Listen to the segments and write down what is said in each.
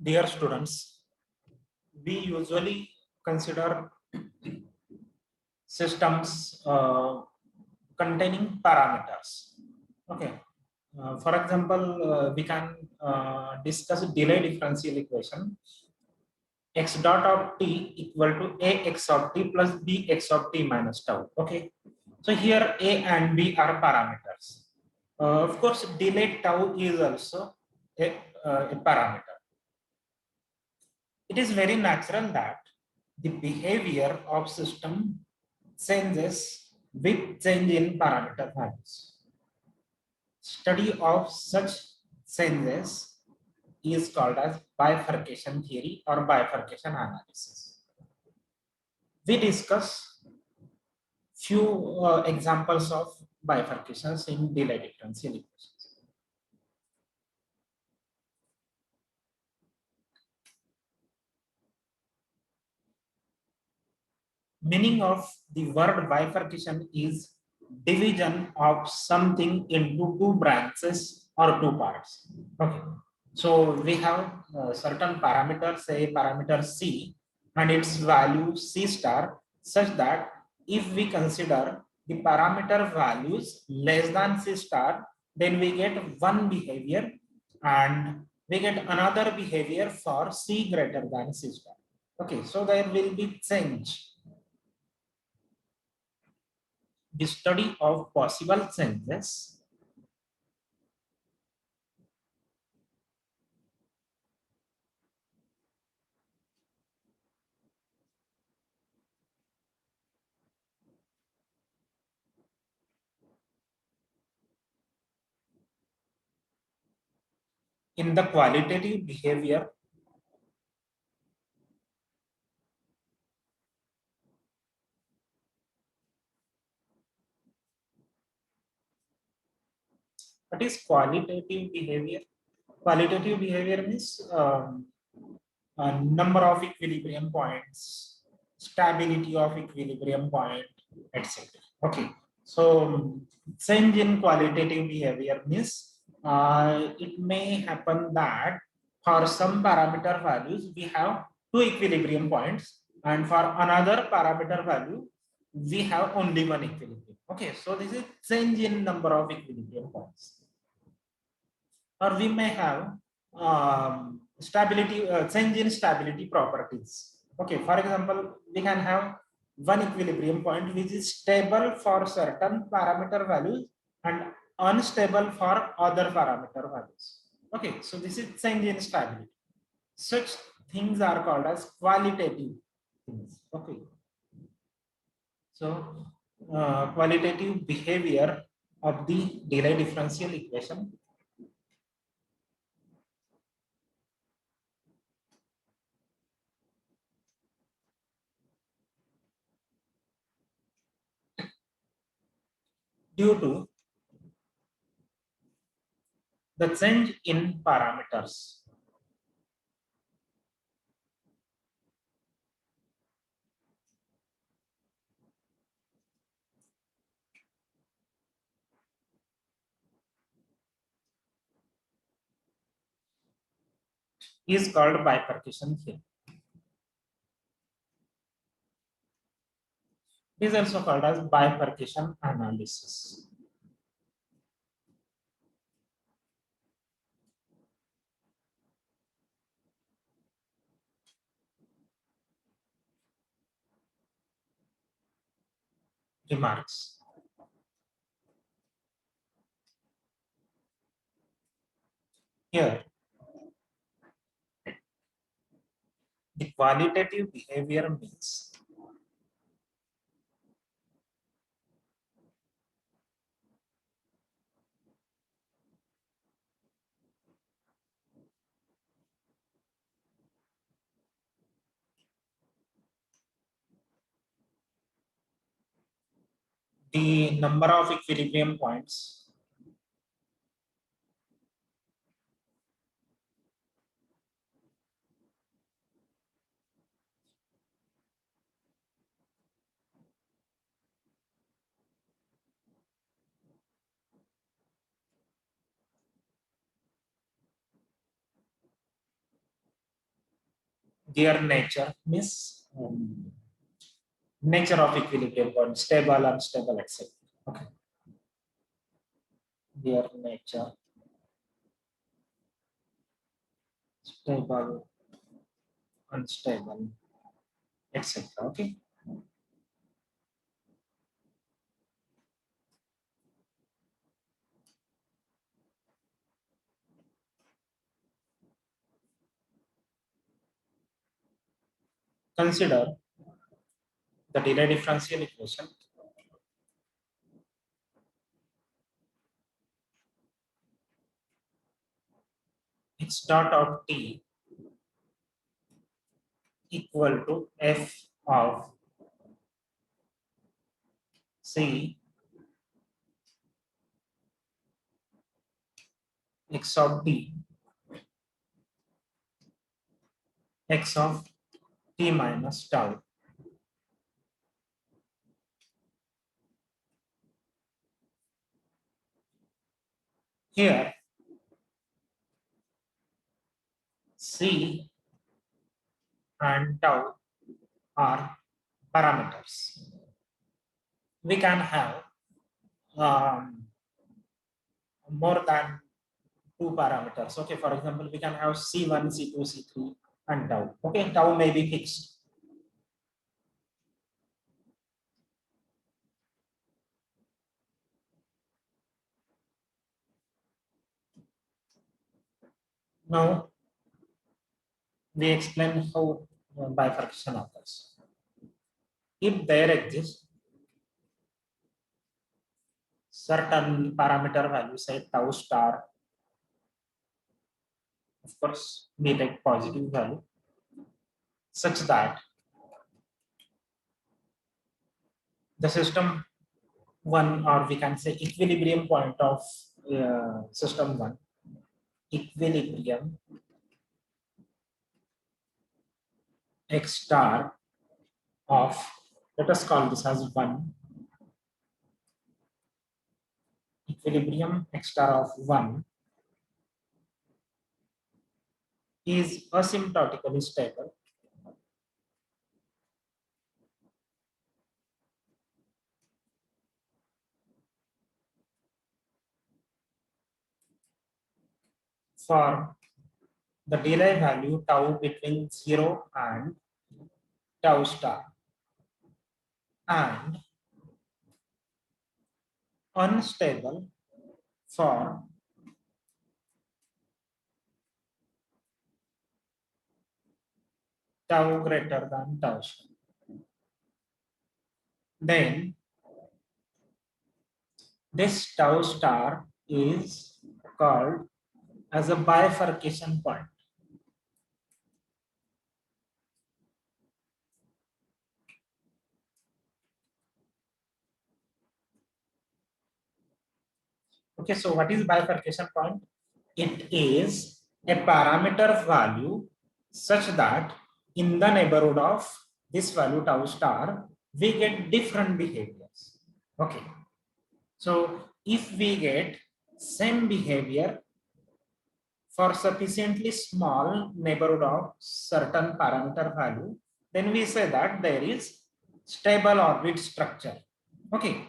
Dear students, we usually consider systems containing parameters. Okay. For example, we can discuss delay differential equation x dot of t equal to a x of t plus b x of t minus tau. Okay. So here a and b are parameters. Of course, delay tau is also a parameter. It is very natural that the behavior of system changes with change in parameter values. Study of such changes is called as bifurcation theory or bifurcation analysis. We discuss few examples of bifurcations in delay differential equations. Meaning of the word bifurcation is division of something into two branches or two parts. Okay. So we have certain parameters, say parameter C and its value C star, such that if we consider the parameter values less than C star, then we get one behavior and we get another behavior for C greater than C star. Okay, so there will be change. The study of possible changes in the qualitative behavior what is qualitative behavior? Qualitative behavior means number of equilibrium points, stability of equilibrium point, etc. Okay, so change in qualitative behavior means it may happen that for some parameter values we have two equilibrium points, and for another parameter value we have only one equilibrium. Okay, so this is change in number of equilibrium points. Or we may have stability change in stability properties. Okay, for example, we can have one equilibrium point which is stable for certain parameter values and unstable for other parameter values. Okay, so this is change in stability. Such things are called as qualitative things. Okay, so qualitative behavior of the delay differential equation due to the change in parameters is called bifurcation theory. It is also called as bifurcation analysis. Remarks. Here, the qualitative behavior means the number of equilibrium points their nature means nature of equilibrium point, stable, unstable, etc. Okay. Their nature, stable, unstable, etc. Okay. Consider the Dirac differential equation. X dot of t equal to f of c x of t, x of t minus tau. Here, c and tau are parameters. We can have more than two parameters. Okay, for example, we can have C1, C2, C3, and tau. Okay, tau may be fixed. Now, we explain how bifurcation occurs. If there exists certain parameter value, say tau star, of course, we take positive value, such that the system one, or we can say equilibrium point of system one, equilibrium x star of, let us call this as 1, equilibrium x star of 1 is asymptotically stable for the delay value tau between 0 and tau star, and unstable for tau greater than tau star. Then this tau star is called as a bifurcation point. Okay, so what is bifurcation point? It is a parameter value such that in the neighborhood of this value tau star, we get different behaviors. Okay, so if we get same behavior for sufficiently small neighborhood of certain parameter value, then we say that there is stable orbit structure. Okay,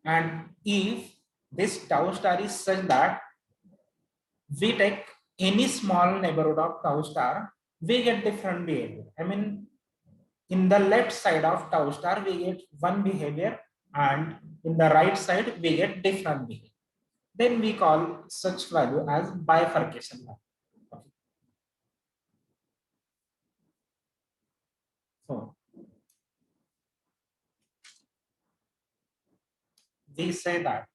and if this tau star is such that we take any small neighborhood of tau star, we get different behavior. I mean, in the left side of tau star, we get one behavior, and in the right side, we get different behavior. Then we call such value as bifurcation value. Okay. So we say that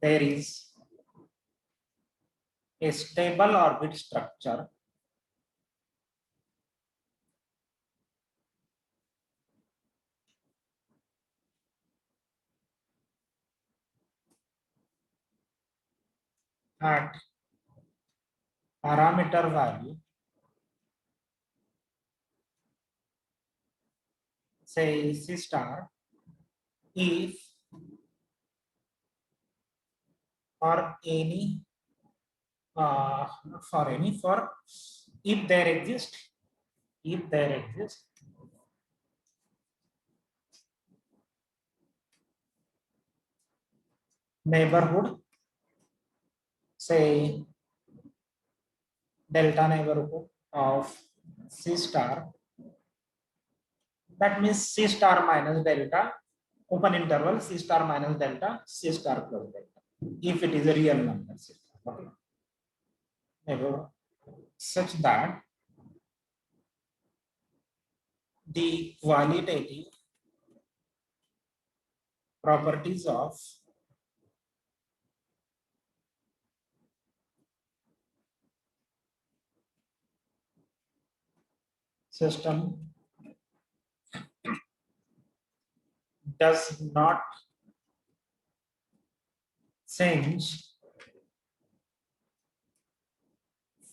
there is a stable orbit structure at parameter value, say C star, if for any uh, for any for if there exist if there exist neighborhood, say delta neighborhood of C star, that means C star minus delta open interval C star minus delta C star plus delta if it is a real number system. Okay. Neighborhood such that the qualitative properties of system does not change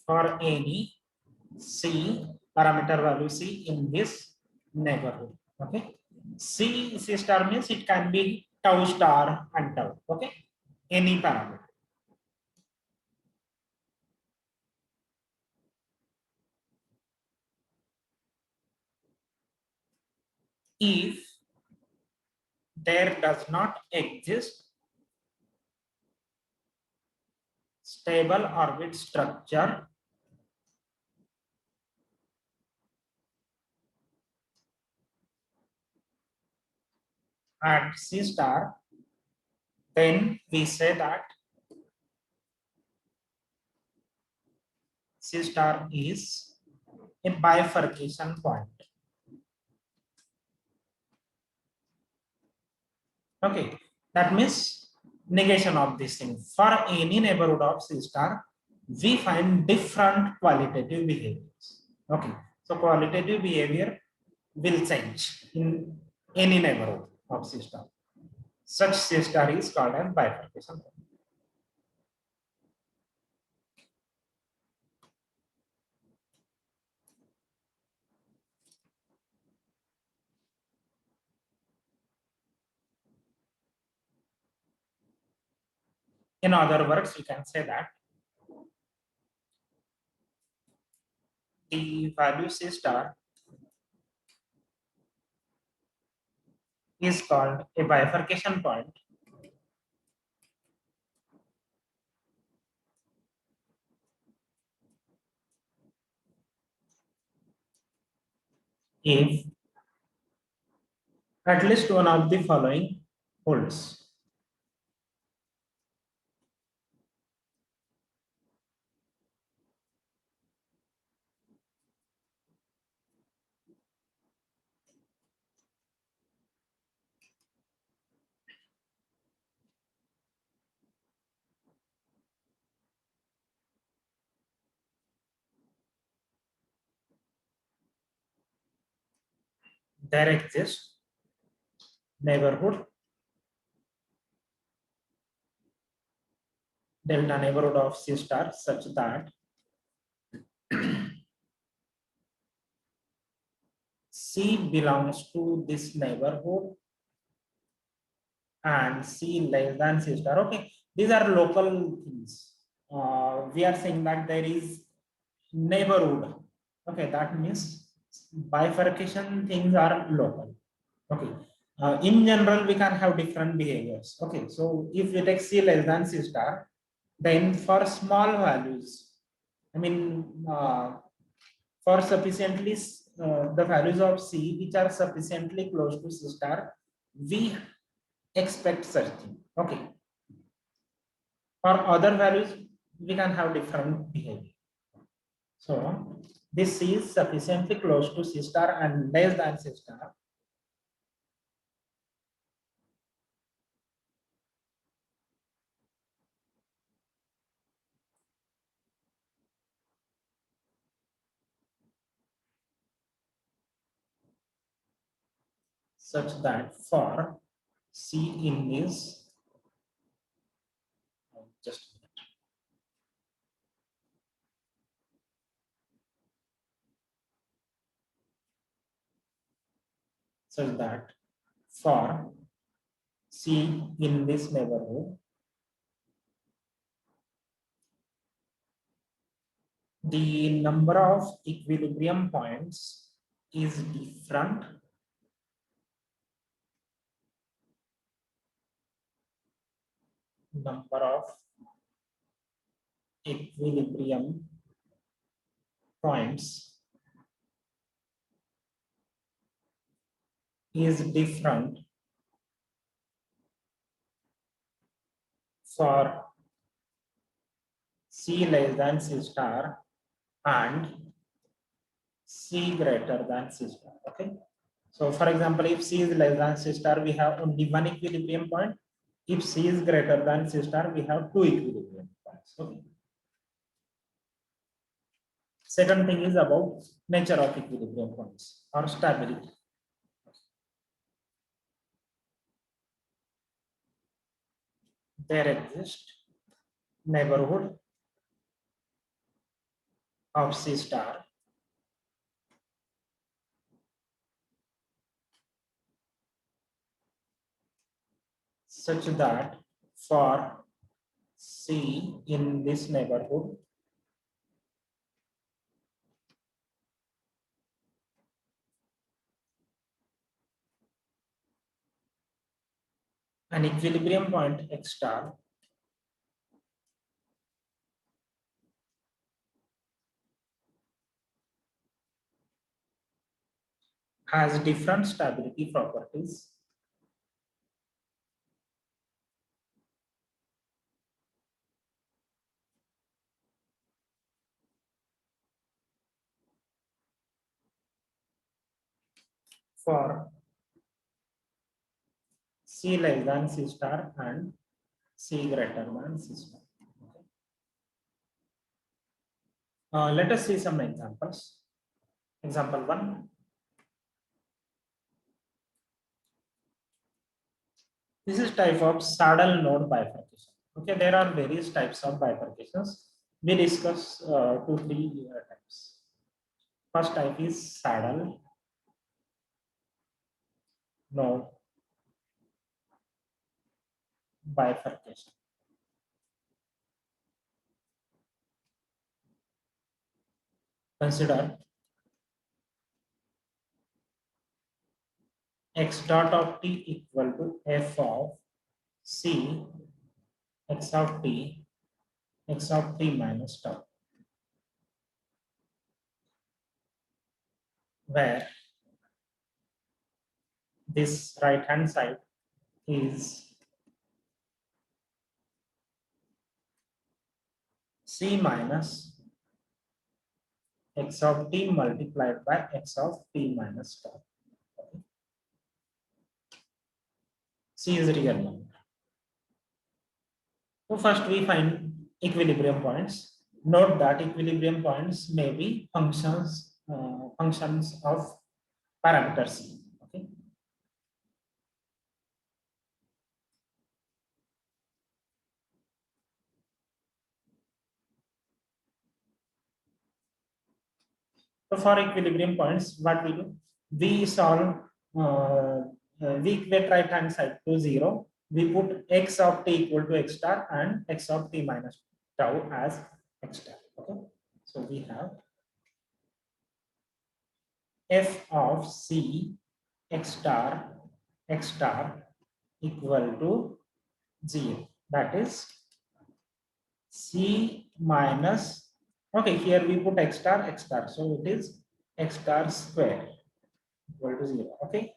for any C parameter value C in this neighborhood. Okay. C star means it can be tau star and tau. Okay. Any parameter. If there does not exist stable orbit structure at C star, then we say that C star is a bifurcation point. Okay, that means negation of this thing. For any neighborhood of C star, we find different qualitative behaviors. Okay, so qualitative behavior will change in any neighborhood of C star. Such C star is called as bifurcation point. In other words, we can say that the value C star is called a bifurcation point if at least one of the following holds. There exists neighborhood delta neighborhood of C star such that C belongs to this neighborhood and C less than C star. Okay, these are local things. We are saying that there is neighborhood. Okay, that means bifurcation things are local. Okay. In general, we can have different behaviors. Okay, so if we take C less than C star, then for small values, I mean, for sufficiently the values of C which are sufficiently close to C star, we expect such thing. Okay. For other values, we can have different behavior. So this C is sufficiently close to C star and less than C star. Such that for C in this, just such that for C in this neighborhood, the number of equilibrium points is different number of equilibrium points is different for C less than C star and C greater than C star. Okay. So for example, if C is less than C star, we have only one equilibrium point. If C is greater than C star, we have two equilibrium points. Okay. Second thing is about nature of equilibrium points or stability. There exists neighborhood of C star such that for C in this neighborhood, an equilibrium point X star has different stability properties for C less than C star and C greater than C star. Let us see some examples. Example 1. This is type of saddle node bifurcation. Okay, there are various types of bifurcations. We discuss 2-3 types. First type is saddle node bifurcation. Consider x dot of t equal to f of c x of t minus tau, where this right hand side is c minus x of t multiplied by x of t minus tau. C is real number. So first we find equilibrium points. Note that equilibrium points may be functions of parameter C. Okay. So for equilibrium points, what we do? We solve, we equate right hand side to 0. We put x of t equal to x star and x of t minus tau as x star. Okay. So we have f of c x star equal to 0. That is c minus, okay, here we put x star, so it is x star square equal to 0. Okay.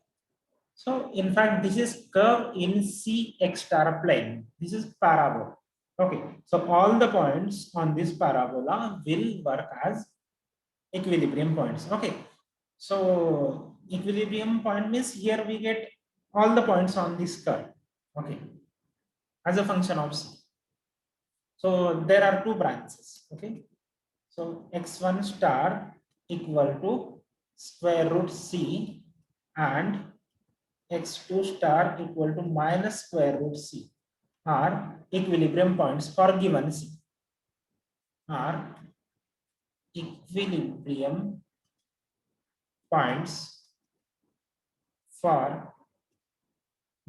So in fact, this is curve in Cx star plane. This is parabola. Okay. So all the points on this parabola will work as equilibrium points. Okay. So equilibrium point means here we get all the points on this curve. Okay. As a function of C. So there are two branches. Okay. So x1 star equal to square root C and x2 star equal to minus square root C are equilibrium points for given C. Are equilibrium points for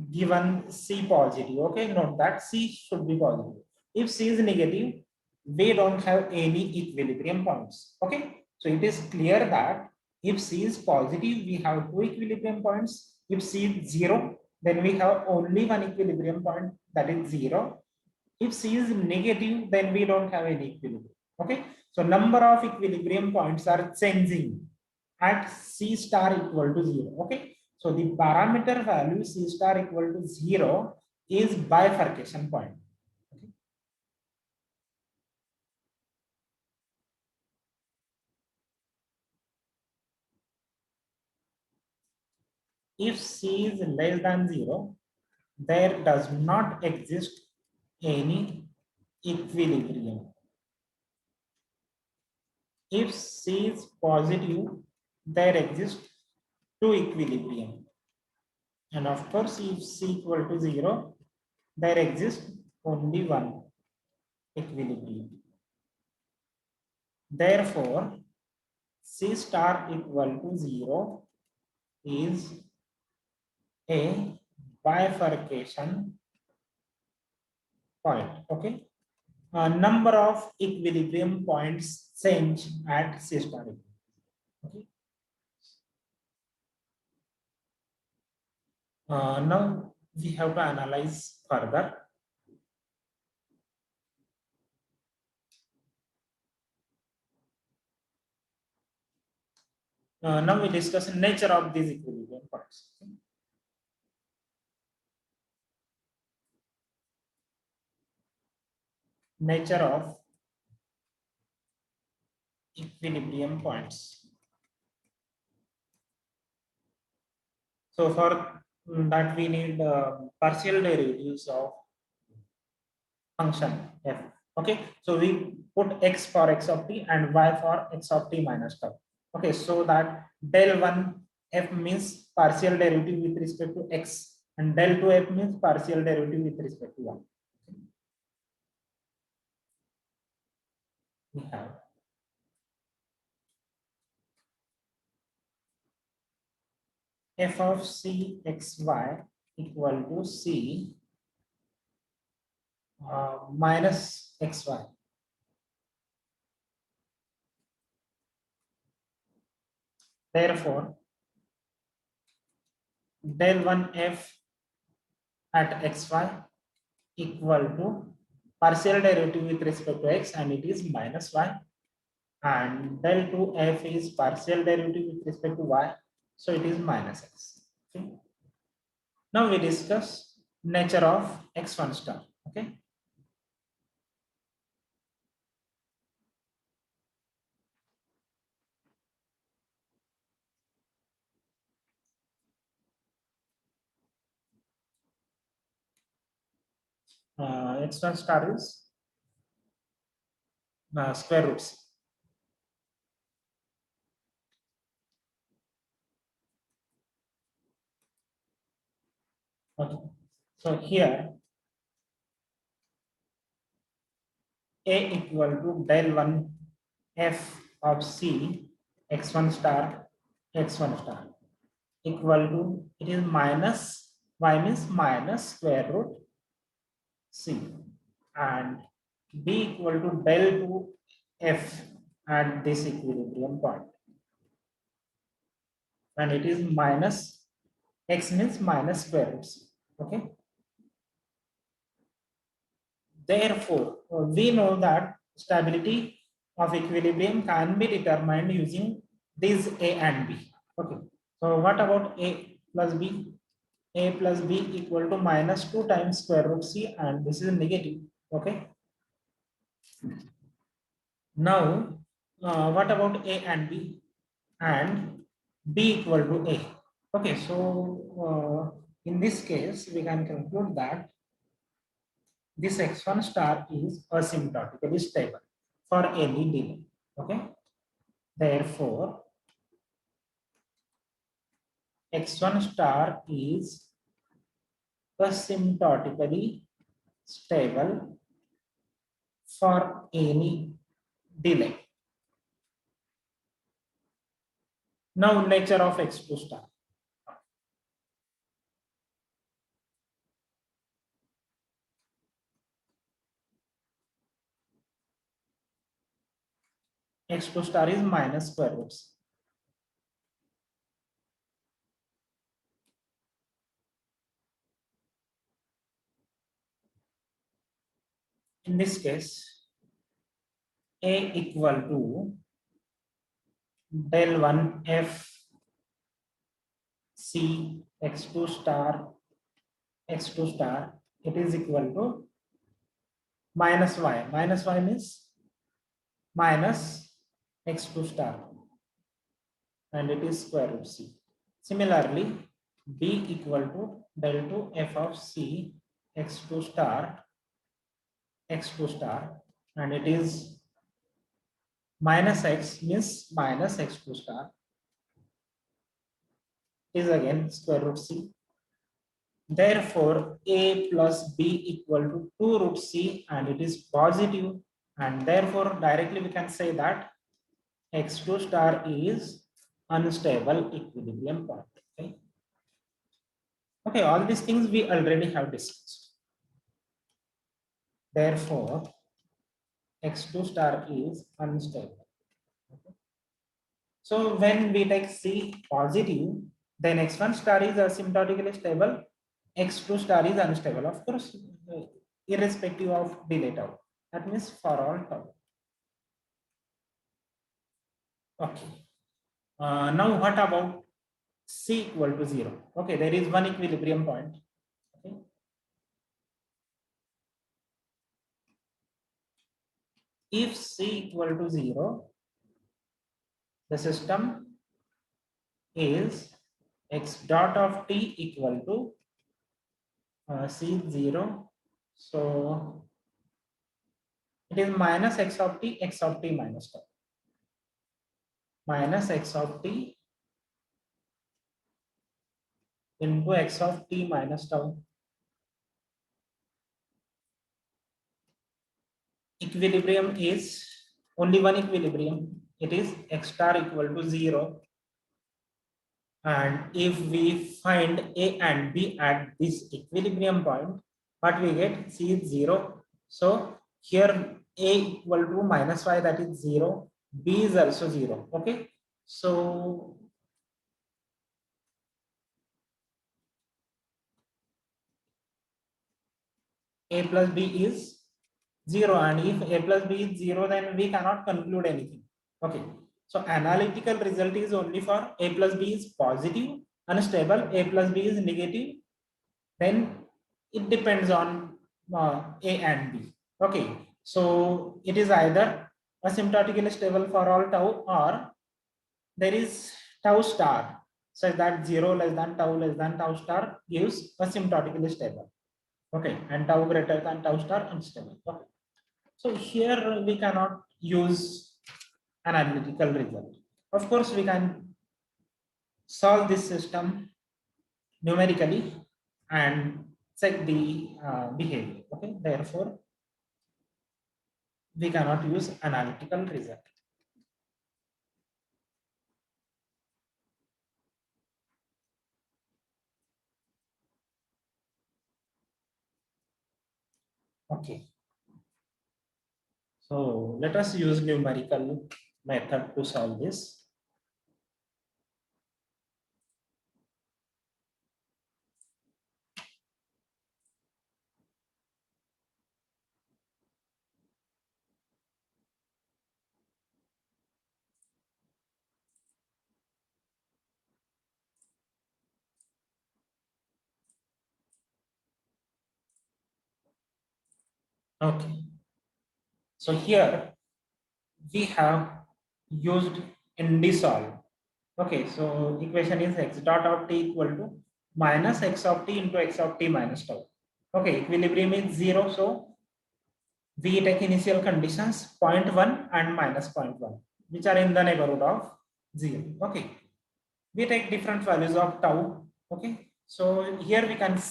given C positive. Okay, note that C should be positive. If C is negative, we don't have any equilibrium points. Okay, so it is clear that if C is positive, we have two equilibrium points. If C is zero, then we have only one equilibrium point, that is zero. If C is negative, then we don't have any equilibrium. Okay, so number of equilibrium points are changing at C star equal to zero. Okay, so the parameter value C star equal to zero is bifurcation point. Okay. If C is less than zero, there does not exist any equilibrium. If C is positive, there exists two equilibrium. And of course, if C equal to zero, there exists only one equilibrium. Therefore, C star equal to zero is a bifurcation point. Okay. Number of equilibrium points change at C star. Okay. Now we have to analyze further. Now we discuss the nature of these equilibrium points. Nature of equilibrium points. So for that we need partial derivatives of function f. Okay, so we put x for x of t and y for x of t minus tau. Okay, so that del 1 f means partial derivative with respect to x and del 2 f means partial derivative with respect to y. We have f of c x y equal to c minus xy. Therefore, del 1f at xy equal to partial derivative with respect to x and it is minus y, and del 2f is partial derivative with respect to y, so it is minus x. Okay. Now we discuss nature of x1 star. Okay. X1 star is square roots. Okay. So here A equal to del 1 f of c x1 star x1 star equal to, it is minus y means minus square root c, and b equal to del 2 f at this equilibrium point, and it is minus x means minus square root c. Okay. Therefore, we know that stability of equilibrium can be determined using these A and B. Okay. So what about A plus B? A plus B equal to minus 2 times square root C, and this is negative. Okay. Now, what about A and B? And B equal to A. Okay. So, in this case, we can conclude that this x1 star is asymptotically stable for any delay. Okay. Therefore, x1 star is asymptotically stable for any delay. Now, nature of x2 star. x2 star is minus square root c. In this case, a equal to del 1 f c x2 star x2 star, it is equal to minus y. Minus y means minus x2 star, and it is square root c. Similarly, b equal to del 2 f of c x2 star x2 star, and it is minus x means minus x2 star, is again square root c. Therefore, a plus b equal to 2 root c, and it is positive, and therefore directly we can say that x2 star is unstable equilibrium point. Okay, okay, all these things we already have discussed. Therefore, x2 star is unstable. Okay. So when we take c positive, then x1 star is asymptotically stable, x2 star is unstable, of course, irrespective of delay tau. That means for all tau. Okay. Now what about c equal to 0? Okay, there is one equilibrium point. Okay. If c equal to 0, the system is x dot of t equal to c0. So it is minus x of t minus tau. Minus x of t into x of t minus tau. Equilibrium is only one equilibrium. It is x star equal to 0. And if we find a and b at this equilibrium point, what we get? C is 0. So here a equal to minus y, that is 0. B is also 0. Okay. So a plus b is 0, and if a plus b is 0, then we cannot conclude anything. Okay, so analytical result is only for a plus b is positive, unstable, a plus b is negative, then it depends on a and b. Okay, so it is either asymptotically stable for all tau, or there is tau star such that 0 less than tau star gives asymptotically stable. Okay, and tau greater than tau star unstable. Okay. So here we cannot use an analytical result. Of course, we can solve this system numerically and check the behavior. Okay, therefore we cannot use analytical result. Okay, so let us use numerical method to solve this. Okay, so here we have used ND-solve. Okay, so equation is x dot of t equal to minus x of t into x of t minus tau. Okay, equilibrium is 0, so we take initial conditions 0.1 and minus 0.1, which are in the neighborhood of 0. Okay, we take different values of tau. Okay, so here we can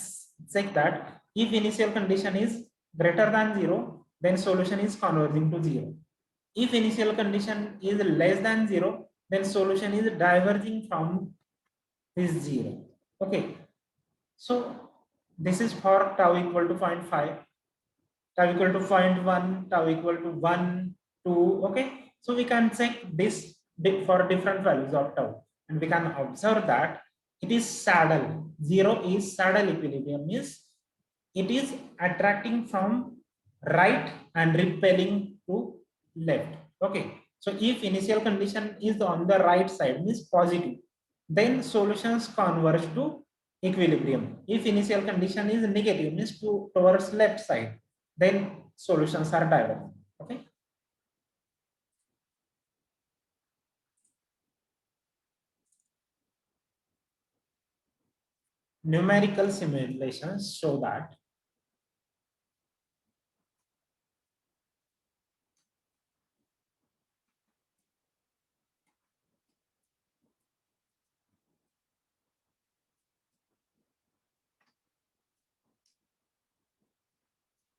check that if initial condition is greater than 0, then solution is converging to 0. If initial condition is less than 0, then solution is diverging from this 0. Okay, so this is for tau equal to 0.5, tau equal to 0.1, tau equal to 1, 2. Okay, So we can check this for different values of tau, and we can observe that it is saddle. Zero is saddle equilibrium, means it is attracting from right and repelling to left. Okay, so if initial condition is on the right side, means positive, then solutions converge to equilibrium. If initial condition is negative, means towards left side, then solutions are divergent. Okay. Numerical simulations show that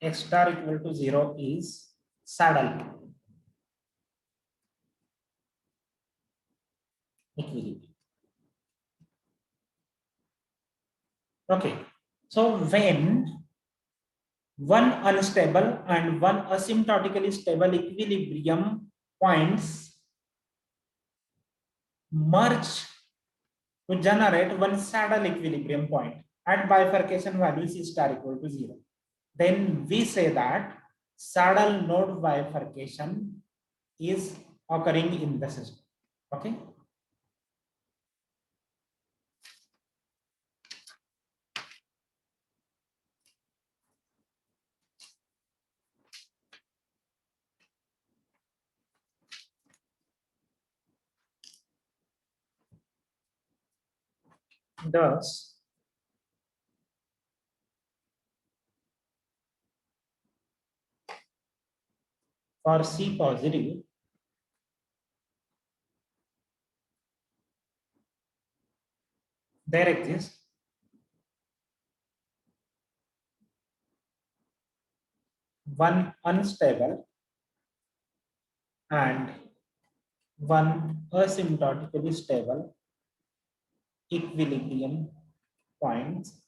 x star equal to 0 is saddle equilibrium. Okay, so when one unstable and one asymptotically stable equilibrium points merge to generate one saddle equilibrium point at bifurcation value c star equal to 0, then we say that saddle node bifurcation is occurring in the system. Okay. Thus, for C positive, there exists one unstable and one asymptotically stable equilibrium points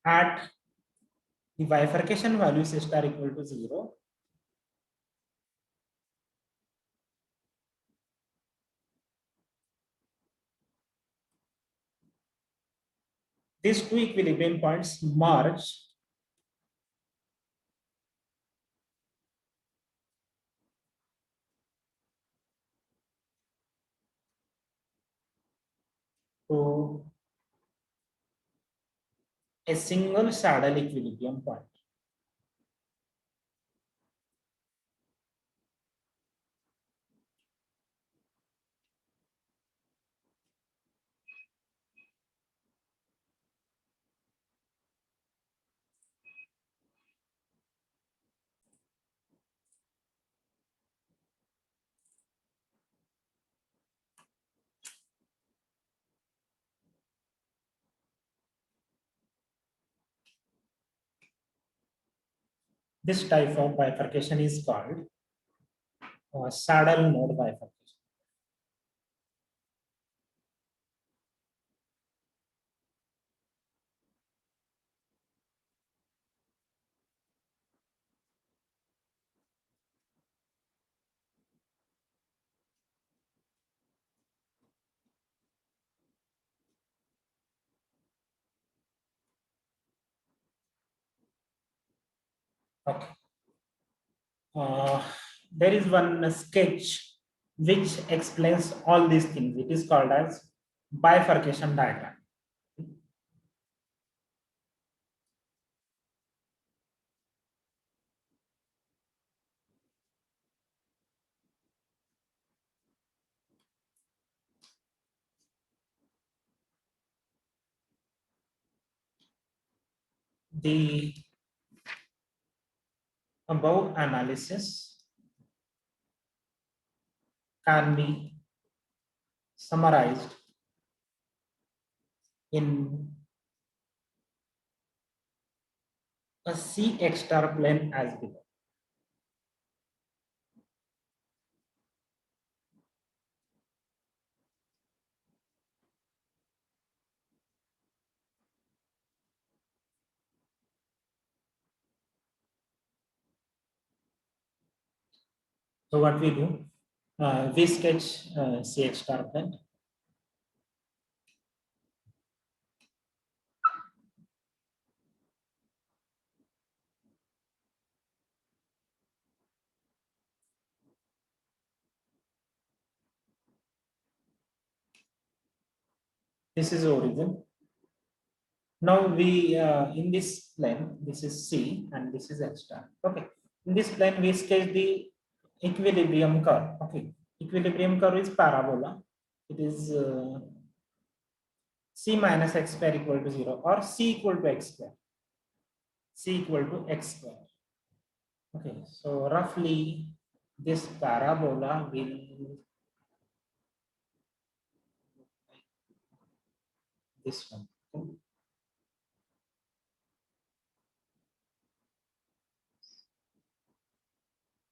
at the bifurcation value c star equal to 0. These two equilibrium points merge to a single saddle equilibrium point. This type of bifurcation is called saddle node bifurcation. Okay. There is one sketch which explains all these things. It is called as bifurcation diagram. The above analysis can be summarized in a C star plane as below. So what we do, we sketch CX star plane. This is origin. Now we in this plane, this is C and this is X star. Okay. In this plane, we sketch the equilibrium curve. Okay. Equilibrium curve is parabola. It is C minus X square equal to 0 or C equal to X square. C equal to X square. Okay. So roughly this parabola will this one. Okay.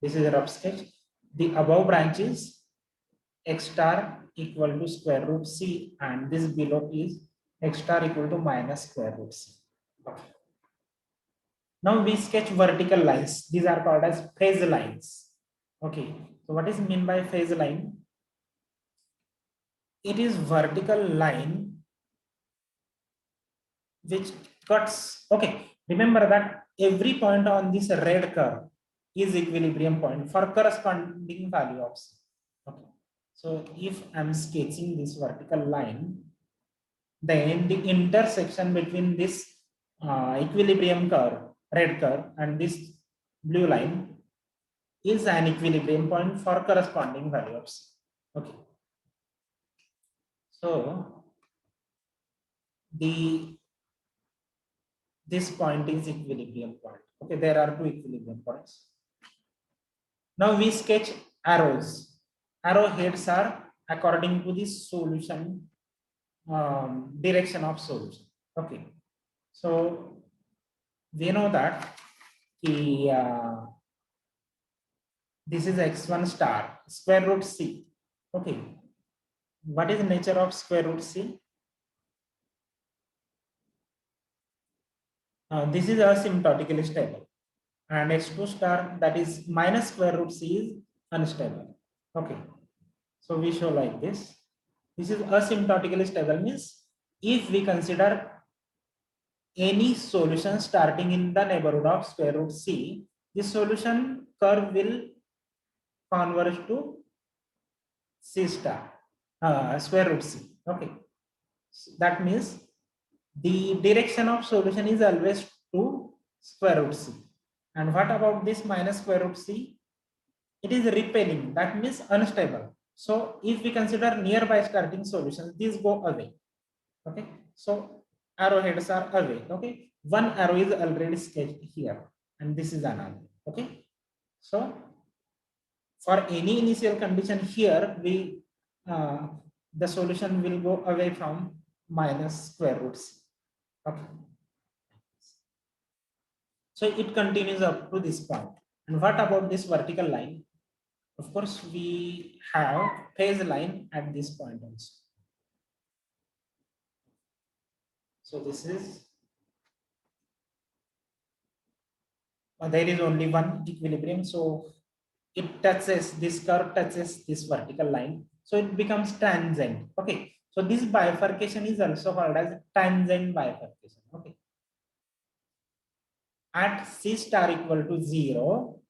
This is a rough sketch. The above branch is X star equal to square root C and this below is X star equal to minus square root C. Okay. Now we sketch vertical lines. These are called as phase lines. Okay. So what is meant by phase line? It is vertical line which cuts. Okay. Remember that every point on this red curve is equilibrium point for corresponding value of C. Okay. So if I'm sketching this vertical line, then the intersection between this equilibrium curve, red curve, and this blue line is an equilibrium point for corresponding value of C. Okay. So this point is equilibrium point. Okay, there are two equilibrium points. Now we sketch arrows. Arrowheads are according to the solution direction of solution. Okay. So we know that this is x1 star square root C. Okay. What is the nature of square root C? This is asymptotically stable. And x2 star, that is minus square root C, is unstable. Okay. So we show like this. This is asymptotically stable, means if we consider any solution starting in the neighborhood of square root C, this solution curve will converge to C star, square root C. Okay. So that means the direction of solution is always to square root C. And what about this minus square root C? It is repelling, that means unstable. So if we consider nearby starting solutions, these go away. Okay. So arrowheads are away. Okay. One arrow is already sketched here, and this is another. Okay. So for any initial condition here, we the solution will go away from minus square root C. Okay. So it continues up to this point. And what about this vertical line? Of course, we have phase line at this point also. So this is, there is only one equilibrium. So it touches, this curve touches this vertical line. So it becomes tangent. Okay. So this bifurcation is also called as tangent bifurcation. Okay. At C star equal to 0,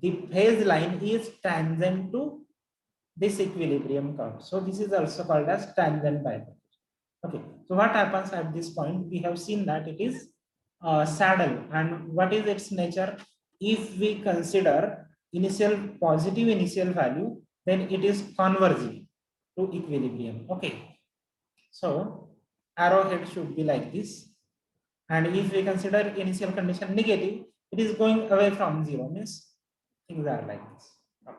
the phase line is tangent to this equilibrium curve. So this is also called as tangent bifurcation. Okay, so what happens at this point? We have seen that it is saddle, and what is its nature? If we consider initial positive initial value, then it is converging to equilibrium. Okay, so arrowhead should be like this, and if we consider initial condition negative, it is going away from 0, means things are like this. Okay.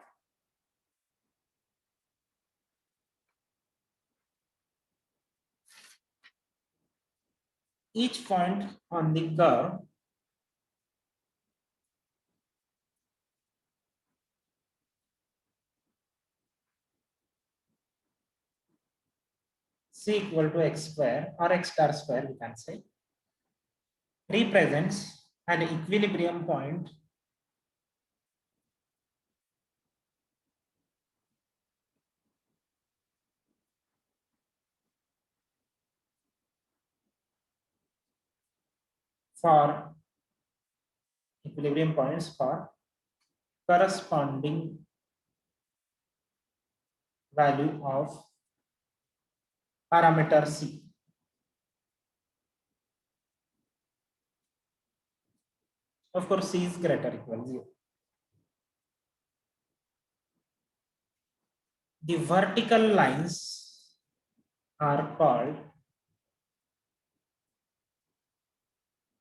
Each point on the curve C equal to x square or x star square, we can say, represents an equilibrium point for equilibrium points for corresponding value of parameter C. Of course, C is greater or equal to 0. The vertical lines are called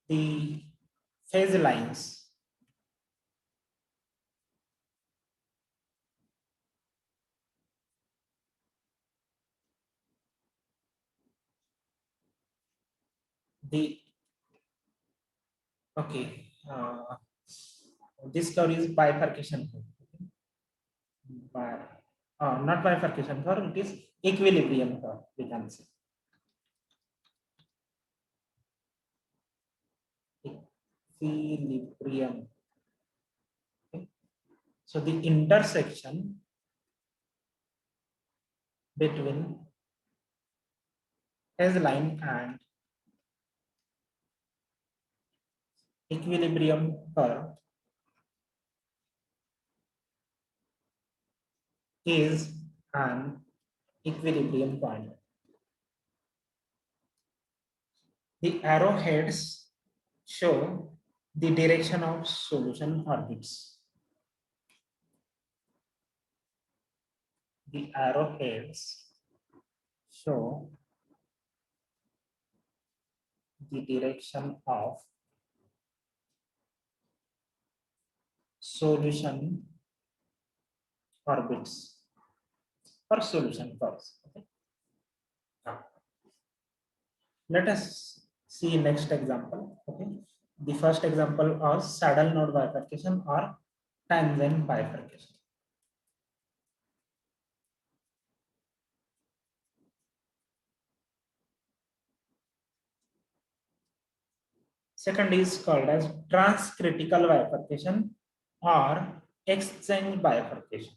the phase lines. Okay, this curve is bifurcation curve. By, not bifurcation curve, it is equilibrium curve, we can say. Equilibrium. Okay. So the intersection between phase line and equilibrium curve is an equilibrium point. The arrowheads show the direction of solution orbits. The arrowheads show the direction of solution orbits or solution curves. Okay. Now, let us see next example. Okay. The first example was saddle node bifurcation or tangent bifurcation. Second is called as transcritical bifurcation or exchange bifurcation.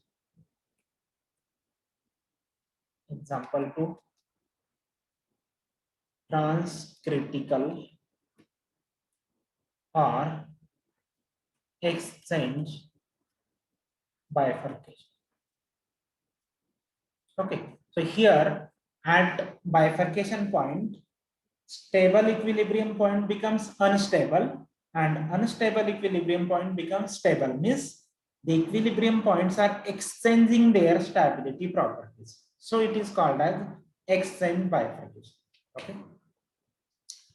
Example 2, transcritical or exchange bifurcation. Okay, so here at bifurcation point, stable equilibrium point becomes unstable and unstable equilibrium point becomes stable. Means the equilibrium points are exchanging their stability properties. So it is called as exchange bifurcation. Okay.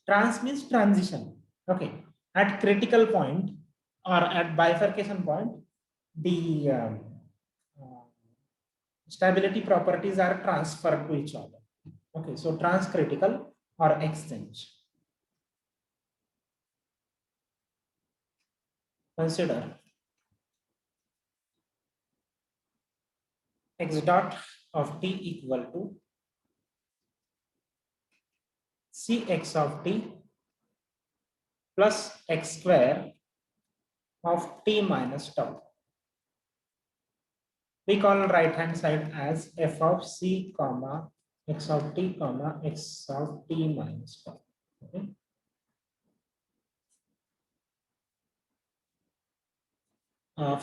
Trans means transition. Okay. At critical point or at bifurcation point, the stability properties are transferred to each other. Okay. So transcritical or exchange. Consider x dot of t equal to cx of t plus x square of t minus tau. We call right hand side as f of c comma x of t comma x of t minus tau. Okay.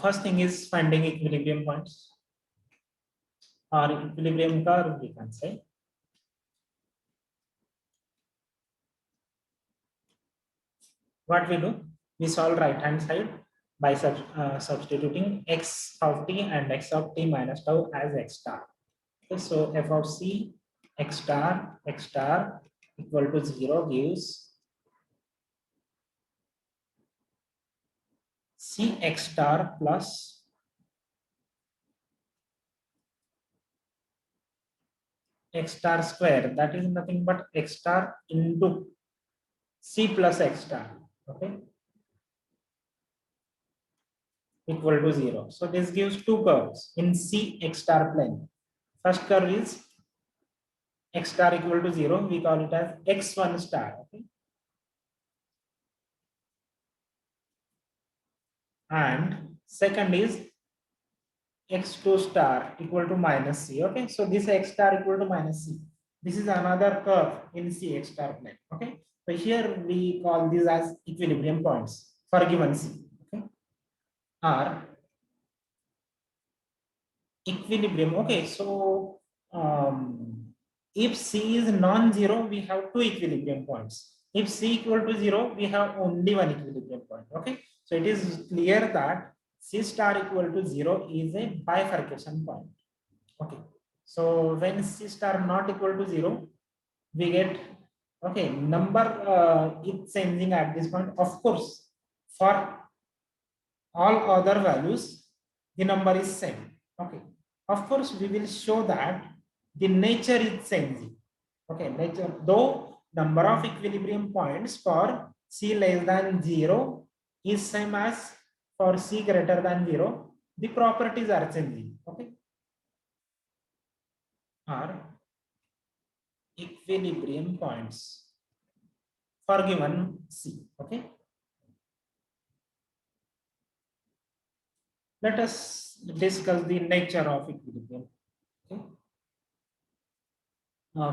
First thing is finding equilibrium points or equilibrium curve, we can say. What we do? We solve right hand side by substituting x of t and x of t minus tau as x star. Okay, so f of c x star equal to 0 gives c x star plus x star square, that is nothing but x star into c plus x star. Okay, equal to 0. So this gives two curves in c x star plane. First curve is x star equal to 0. We call it as x1 star. Okay. And second is x2 star equal to minus c. Okay. So this x star equal to minus c. This is another curve in c x star plane. Okay. So here we call these as equilibrium points for given C. Okay, are equilibrium. Okay, so if C is non-zero, we have two equilibrium points. If C equal to 0, we have only one equilibrium point. Okay, so it is clear that C star equal to 0 is a bifurcation point. Okay, so when C star not equal to 0, we get, okay, number it's changing at this point. Of course, for all other values, the number is same. Okay, of course, we will show that the nature is changing. Okay, nature, though number of equilibrium points for C less than 0 is same as for C greater than 0, the properties are changing. Okay, are equilibrium points for given C. Okay, let us discuss the nature of equilibrium. Okay,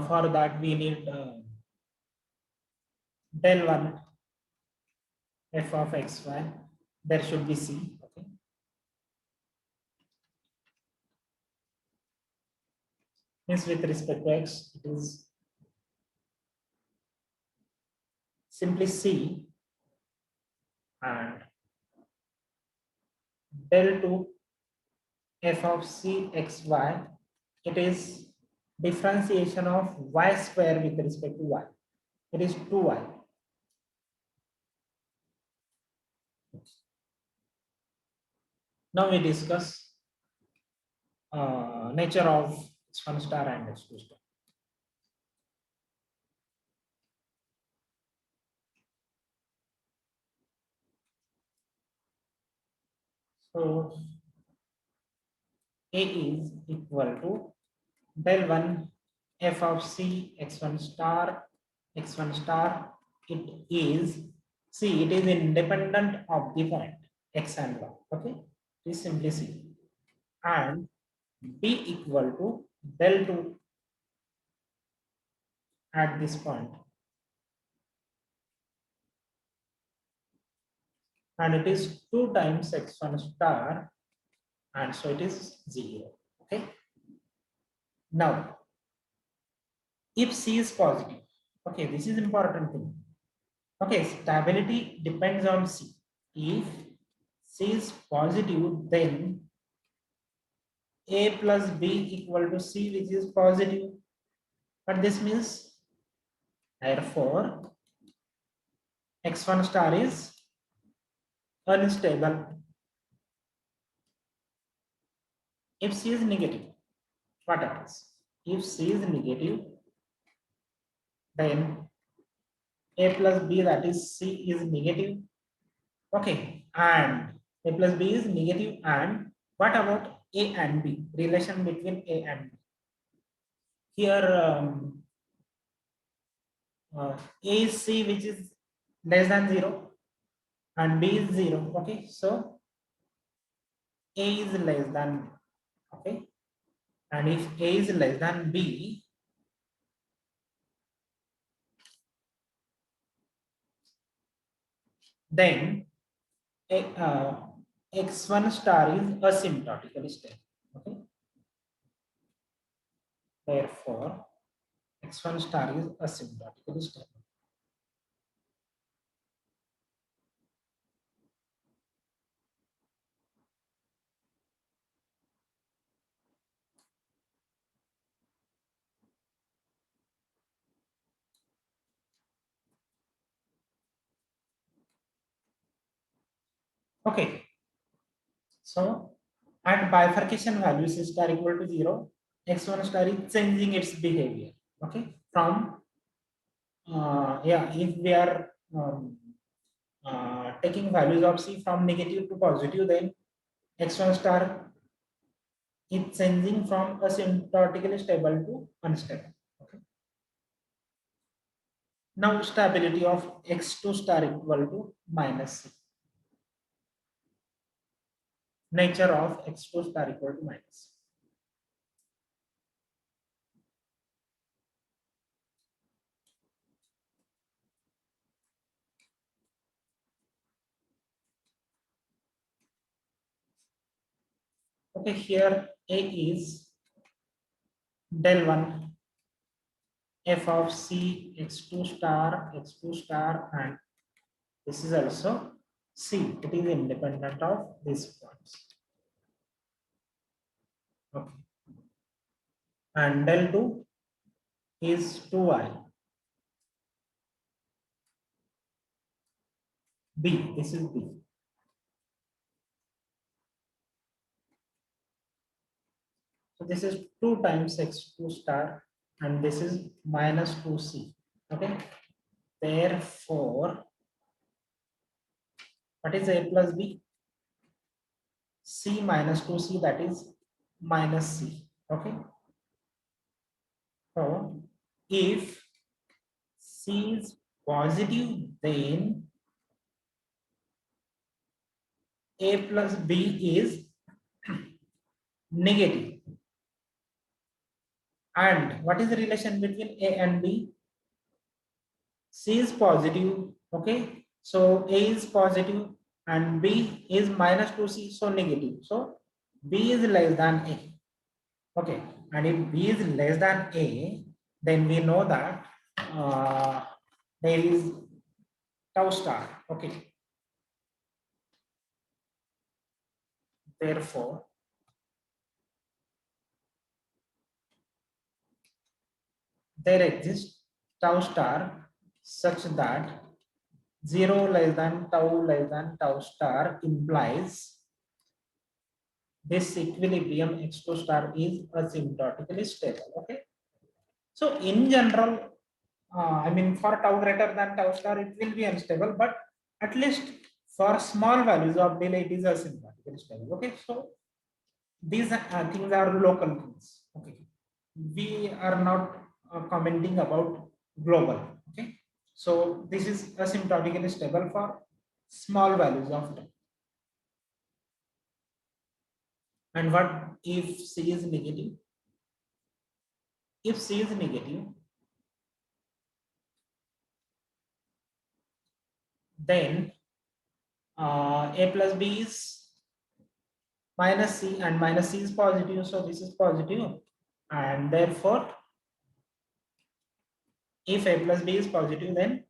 for that we need del 1 f of xy, there should be C. Okay, means with respect to x, it is simply C, and del 2 f of C xy, it is differentiation of y square with respect to y. It is 2y. Now we discuss nature of x1 star and x2 star. So A is equal to del 1 f of C x1 star x1 star. It is, see, it is independent of the point x and y. Okay, it is simply C, and B equal to del 2 at this point, and it is 2 times x1 star, and so it is 0. Okay, now if C is positive, okay, this is important thing. Okay, stability depends on C. If C is positive, then A plus B equal to C, which is positive. But this means, therefore, x1 star is unstable. If C is negative, what happens? If C is negative, then A plus B, that is C, is negative. Okay, and A plus B is negative, and what about A and B? Relation between A and B. Here, A is C, which is less than 0, and B is 0. Okay, so A is less than B. Okay, and if A is less than B, then x1 star is asymptotically stable. Okay, therefore x1 star is asymptotically stable. Okay, so at bifurcation value C star equal to 0, x1 star is changing its behavior. Okay, from yeah, if we are taking values of C from negative to positive, then x1 star is changing from asymptotically stable to unstable. Okay. Now stability of x2 star equal to minus C. Nature of x2 star equal to minus C. Okay, here A is del 1 f of c x2 star x2 star, and this is also c. It is independent of these points. Okay, and del 2 is 2i b. This is b. So this is 2 times x2 star, and this is minus 2c. Okay, therefore, what is a plus b? C minus 2c, that is minus c. Okay, so if c is positive, then a plus b is negative. And what is the relation between a and b? C is positive. Okay, so a is positive and b is minus 2c, so negative. So b is less than a. Okay, and if b is less than a, then we know that there is tau star. Okay, therefore there exists tau star such that 0 less than tau star implies this equilibrium x2 star is asymptotically stable. Okay, so in general, I mean, for tau greater than tau star, it will be unstable, but at least for small values of delay, it is asymptotically stable. Okay, so these things are local things. Okay, we are not commenting about global. Okay, so this is asymptotically stable for small values of time. And what if c is negative? If c is negative, then a plus b is minus c, and minus c is positive, so this is positive, and therefore if a plus b is positive, then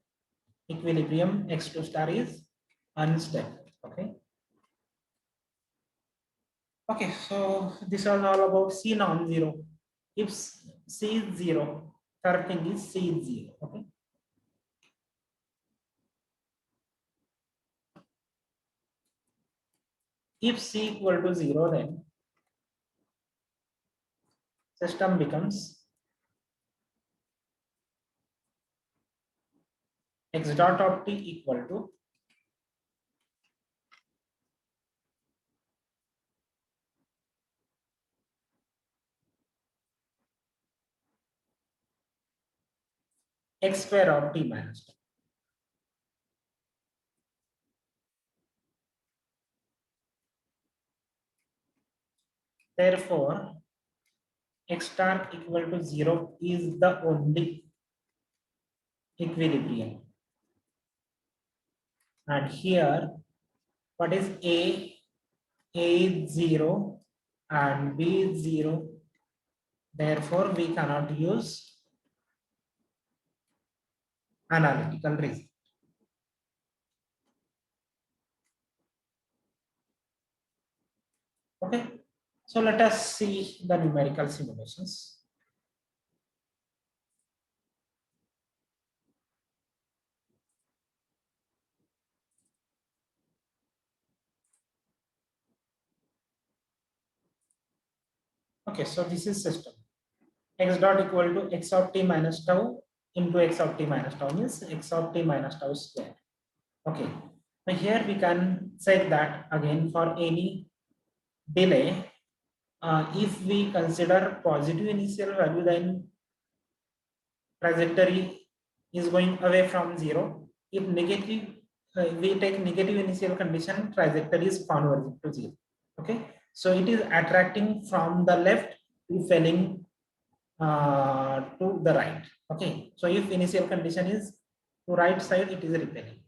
equilibrium x2 star is unstable. Okay, okay, so this was all about c non-zero. If c is 0, third thing is c is 0. Okay, if c equal to 0, then system becomes x dot of t equal to x square of t minus t. Therefore, x star equal to 0 is the only equilibrium. And here, what is A? A is 0 and B is 0. Therefore, we cannot use analytical reason. Okay, so let us see the numerical simulations. Okay, so this is system. X dot equal to x of t minus tau into x of t minus tau means x of t minus tau square. Okay, now here we can say that again for any delay, if we consider positive initial value, then trajectory is going away from 0. If negative, we take negative initial condition, trajectory is converging to 0. Okay, so it is attracting from the left to falling to the right. Okay, so if initial condition is to right side, it is repelling.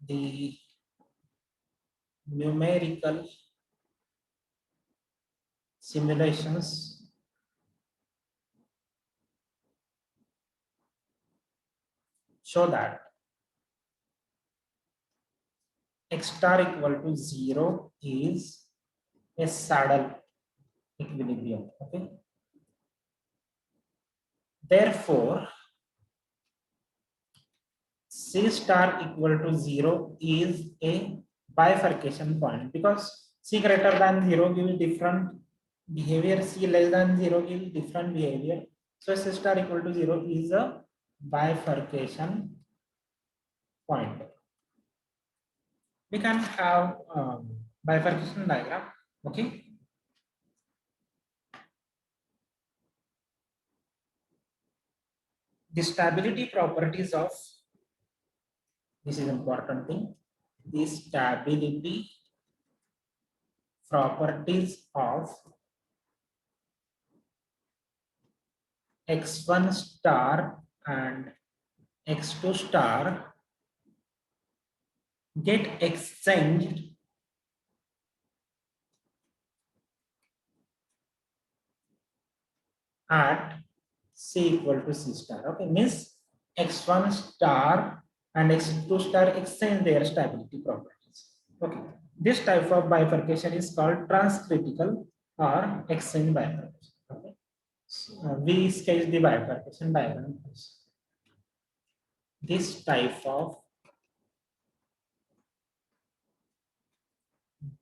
the numerical simulations show that x star equal to 0 is a saddle equilibrium. Okay. Therefore, C star equal to 0 is a bifurcation point because C greater than 0 gives different behavior, C less than 0 gives different behavior. So C star equal to 0 is a bifurcation point. We can have bifurcation diagram. Okay. The stability properties of, this is important thing, the stability properties of x1 star and x2 star get exchanged at C equal to C star. Okay, means x1 star and x2 star exchange their stability properties. Okay, this type of bifurcation is called transcritical or exchange bifurcation. Okay, so, we sketch the bifurcation diagram first. This type of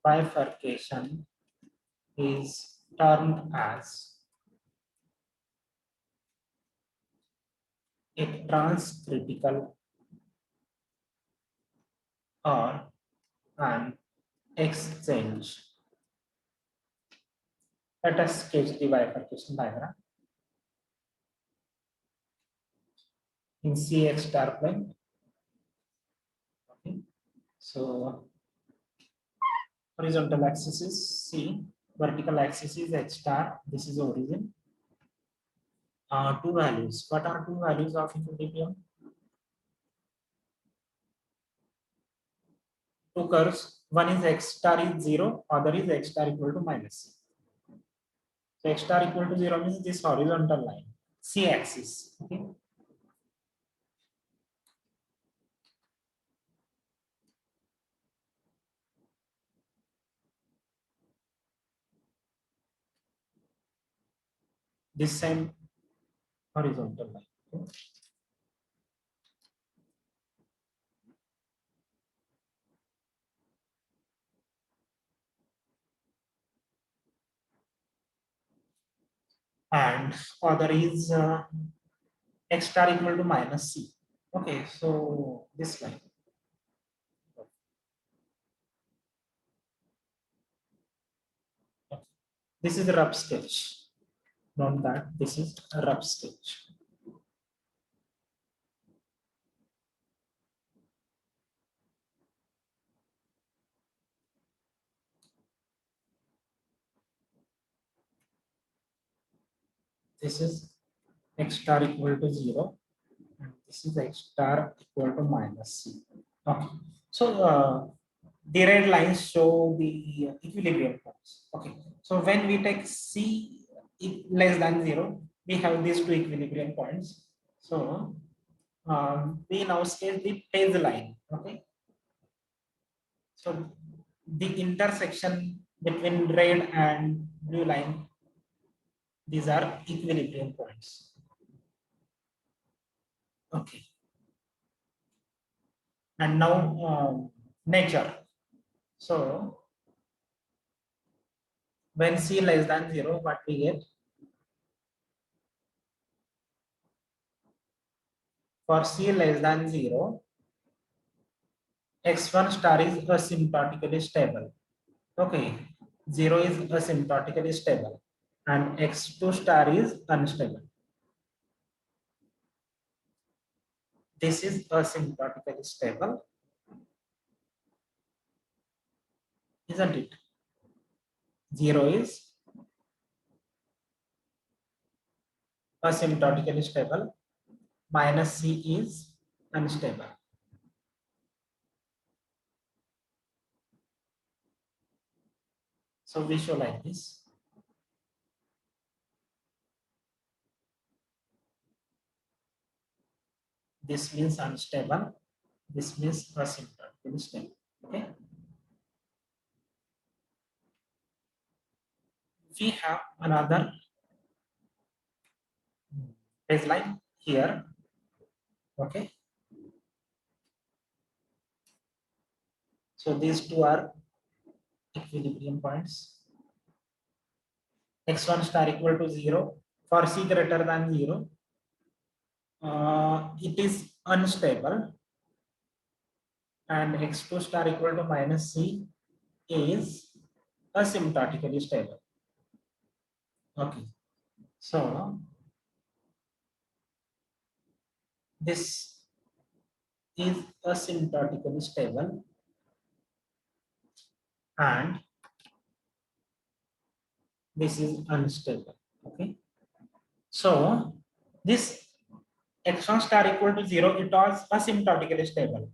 bifurcation is termed as a transcritical or an exchange. Let us sketch the bifurcation diagram in CX star plane. Okay. So horizontal axis is C, vertical axis is H star. This is origin. Two values. What are two values of equilibrium? Two curves. One is X star is 0, other is X star equal to minus C. So X star equal to 0 means this horizontal line, C axis. Okay. This same horizontal line. Okay. And other is X star equal to minus C. Okay, so this line. This is a rough sketch. Note that this is a rough sketch. This is X star equal to 0. And this is X star equal to minus C. Okay. So the red lines show the equilibrium points. Okay. So when we take C less than 0, we have these two equilibrium points. So we now sketch the phase line. Okay. So the intersection between red and blue line, these are equilibrium points. Okay. And now nature. So when C less than 0, what we get? For C less than 0, x1 star is asymptotically stable. Okay, 0 is asymptotically stable and x2 star is unstable. This is asymptotically stable, isn't it? 0 is asymptotically stable, minus C is unstable. So visualize this. This means unstable. This means asymptotically stable. Okay. We have another baseline here. Okay. So these two are equilibrium points. X1 star equal to 0. For C greater than 0, it is unstable, and X2 star equal to minus C is asymptotically stable. Okay. So this is asymptotically stable, and this is unstable. Okay. So this x1 star equal to 0, it was asymptotically stable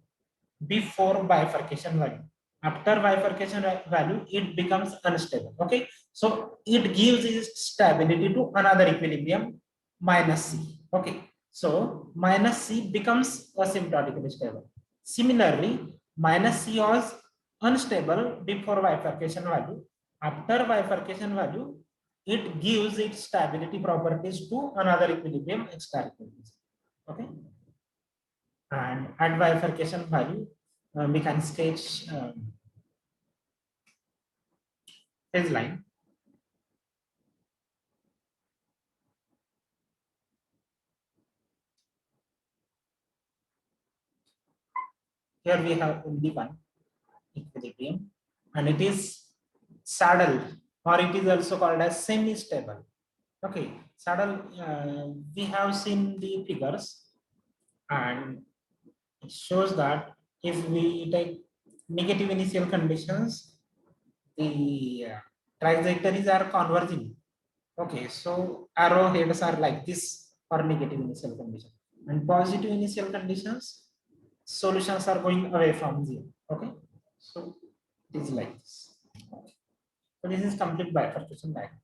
before bifurcation value. After bifurcation value, it becomes unstable. Okay. So it gives its stability to another equilibrium minus C. Okay. So minus C becomes asymptotically stable. Similarly, minus C was unstable before bifurcation value. After bifurcation value, it gives its stability properties to another equilibrium X star equilibrium. Okay. And at bifurcation value, we can sketch phase line. Here we have only one equilibrium, and it is saddle, or it is also called as semi-stable. Okay, saddle, we have seen the figures, and it shows that if we take negative initial conditions, the trajectories are converging. Okay, so arrowheads are like this for negative initial condition, and positive initial conditions, solutions are going away from zero. Okay, so it is like this. So this is complete bifurcation diagram.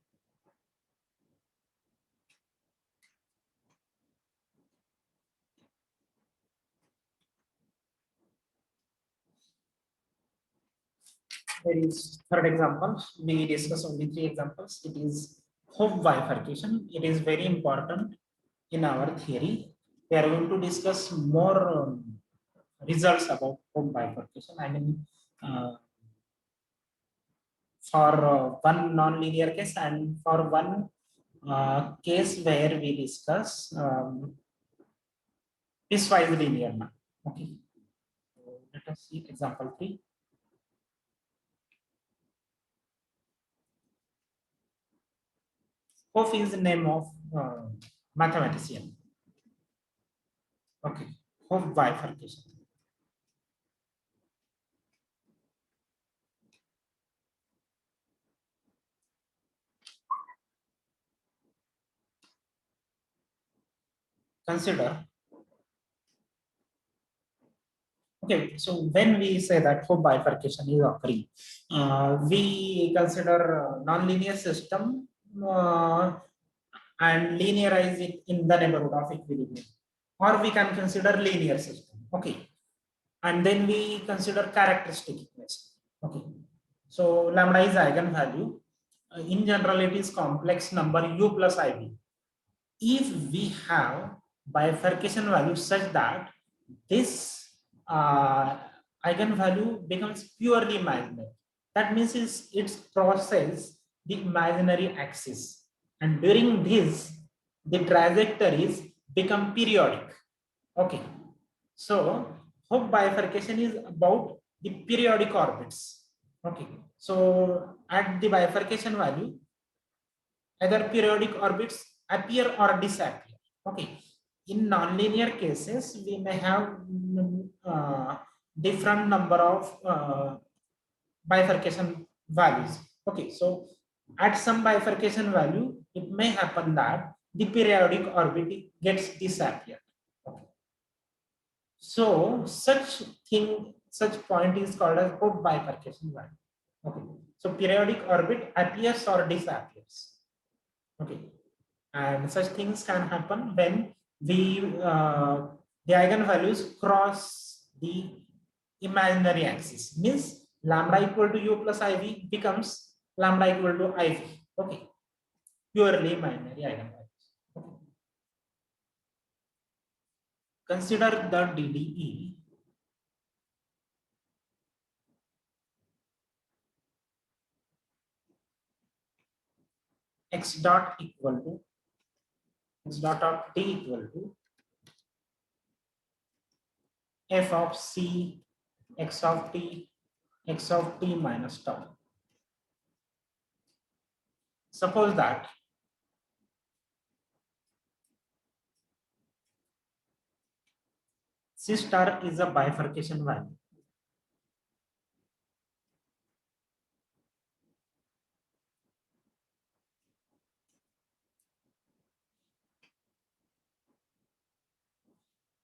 There is third example. We discuss only three examples. It is Hopf bifurcation. It is very important in our theory. We are going to discuss more results about Hopf bifurcation. I mean, for one non-linear case and for one case where we discuss piecewise linear map. Okay. So let us see example 3. Hopf is the name of mathematician. Okay. Hopf bifurcation. Consider. Okay, so when we say that Hopf bifurcation is occurring, we consider nonlinear system and linearize it in the neighborhood of equilibrium, or we can consider linear system. Okay, and then we consider characteristic equation. Okay, so lambda is eigenvalue. In general, it is complex number u plus ib. If we have bifurcation value such that this eigenvalue becomes purely imaginary, that means it crosses the imaginary axis, and during this the trajectories become periodic. Okay, so Hopf bifurcation is about the periodic orbits. Okay, so at the bifurcation value, either periodic orbits appear or disappear. Okay, in nonlinear cases, we may have different number of bifurcation values. Okay, so at some bifurcation value, it may happen that the periodic orbit gets disappeared. Okay. So such point is called as Hopf bifurcation value. Okay, so periodic orbit appears or disappears. Okay, and such things can happen when we the eigenvalues cross the imaginary axis. Means lambda equal to u plus iv becomes lambda equal to iv. Okay, purely imaginary eigenvalues. Okay. Consider the DDE x dot equal to x dot of t equal to f of c x of t minus tau. Suppose that c star is a bifurcation value.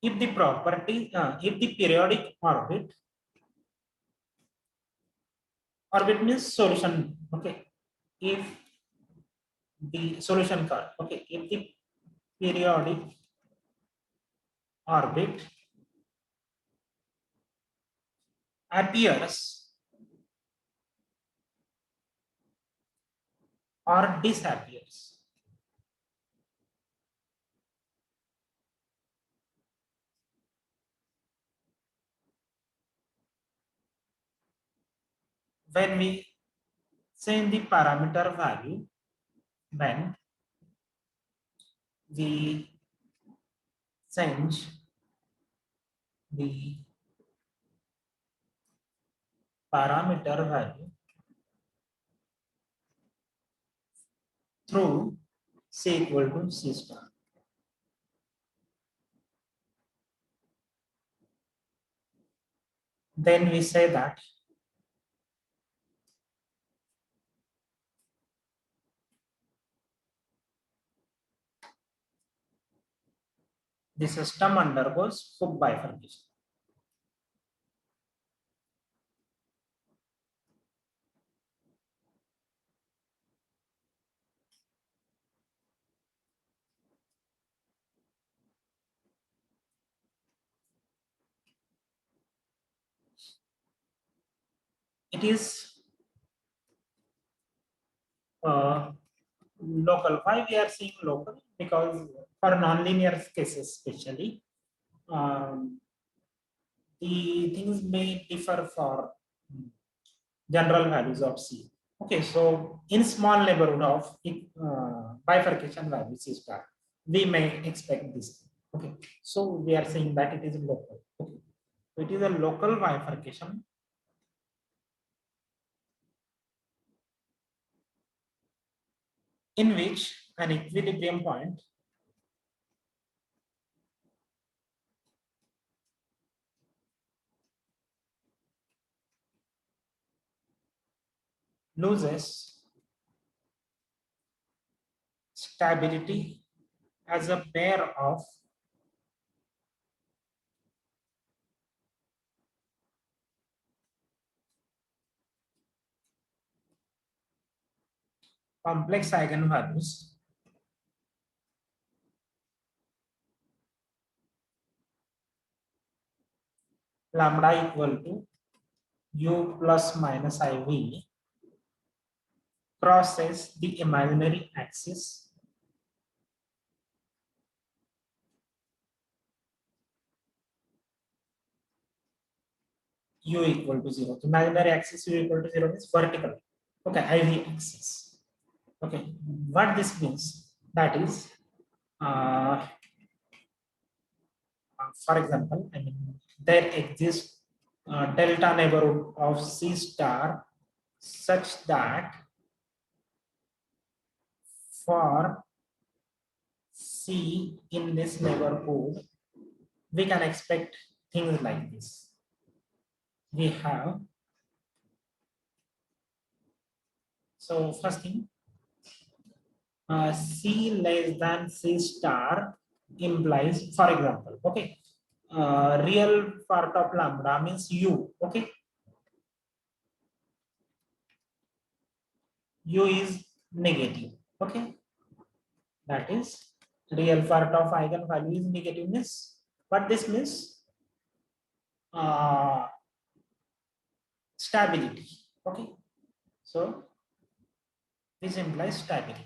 If the property, if the periodic orbit means solution. Okay, if the solution curve. Okay, if the periodic orbit appears or disappears, when we change the parameter value, when we change the parameter value through c equal to c star. Then we say that the system undergoes Hooke bifurcation. It is local. Why we are seeing local? Because for nonlinear cases, especially, the things may differ for general values of C. Okay, so in small neighborhood of bifurcation value C star, we may expect this. Okay, so we are saying that it is local. Okay, so it is a local bifurcation in which an equilibrium point loses stability as a pair of complex eigenvalues lambda equal to u plus minus iv crosses the imaginary axis u equal to 0. Imaginary axis u equal to 0 means vertical. Okay, iv axis. Okay, what this means, that is, uh, for example, I mean, there exists delta neighborhood of C star such that for C in this neighborhood, we can expect things like this. We have, so first thing, C less than C star implies, for example, okay, real part of lambda means u, okay, u is negative. Okay, that is real part of eigenvalue is negative means what this means, uh, stability. Okay, so this implies stability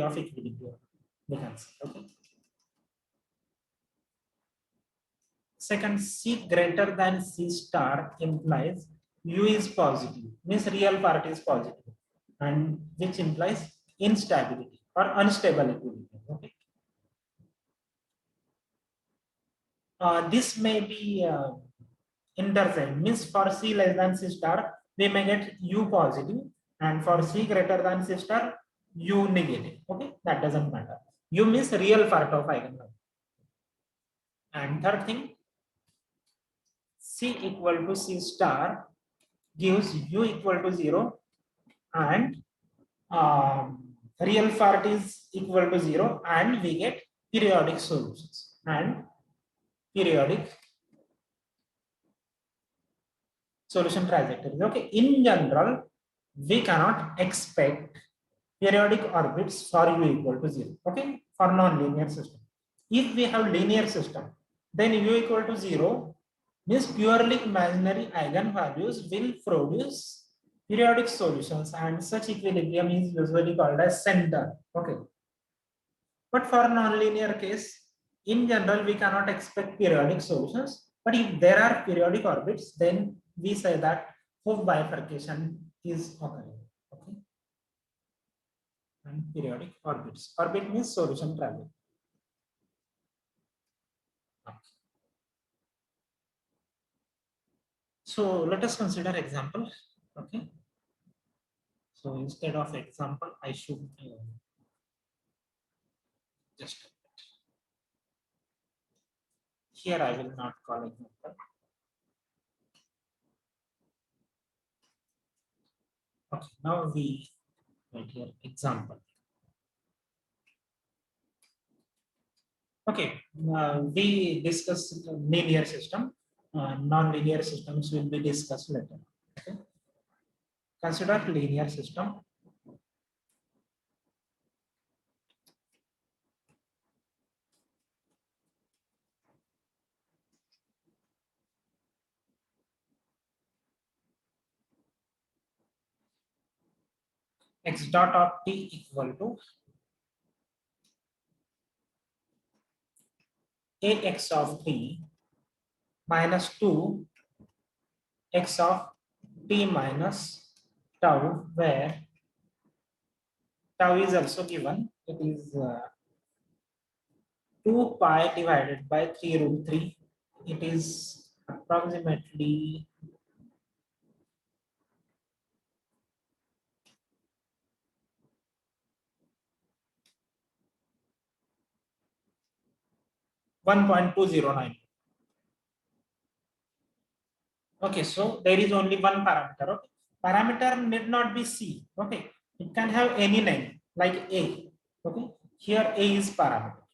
of equilibrium, we can say. Okay, second, c greater than c star implies u is positive means real part is positive, and which implies instability or unstable equilibrium. Okay, this may be interchange means for c less than c star we may get u positive, and for c greater than c star u negative. Okay, that doesn't matter. U means real part of eigenvalue. And third thing, c equal to c star gives u equal to 0, and um, real part is equal to 0, and we get periodic solutions and periodic solution trajectories. Okay, in general we cannot expect periodic orbits for u equal to 0. Okay, for non-linear system. If we have linear system, then u equal to 0 means purely imaginary eigenvalues will produce periodic solutions, and such equilibrium is usually called as center. Okay, but for non-linear case, in general we cannot expect periodic solutions, but if there are periodic orbits, then we say that Hooke bifurcation is occurring. Okay, and periodic orbits. Orbit means solution travel. So let us consider example. Okay. So instead of example, I should just here I will not call example. Okay. Now we write here example. Okay. We discuss linear system. Non-linear systems will be discussed later. Okay. Consider linear system. X dot of t equal to ax of t minus 2 x of t minus tau, where tau is also given. It is 2 pi divided by 3 root 3. It is approximately 1.209. Okay, so there is only one parameter. Okay, parameter need not be c. Okay, it can have any name like a. Okay, here a is parameter.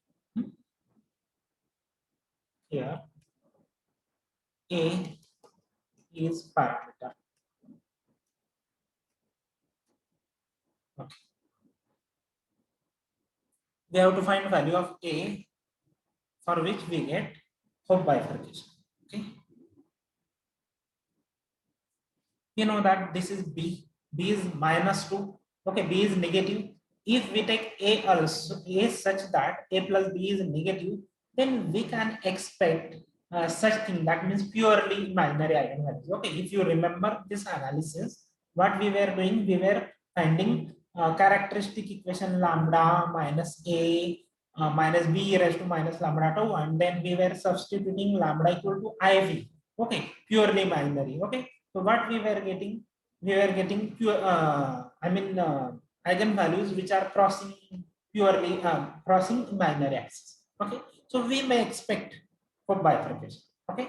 Here a is parameter. Okay. We have to find value of a, for which we get Hooke bifurcation. Okay, you know that this is b. B is minus 2. Okay, b is negative. If we take a also, a such that a plus b is negative, then we can expect such thing, that means purely imaginary eigenvalues. Okay, if you remember this analysis, what we were doing, we were finding characteristic equation lambda minus a minus b raised to minus lambda tau, and then we were substituting lambda equal to iv. Okay, purely imaginary. Okay, so what we were getting pure, eigenvalues which are crossing purely crossing imaginary axis. Okay, so we may expect for bifurcation. Okay,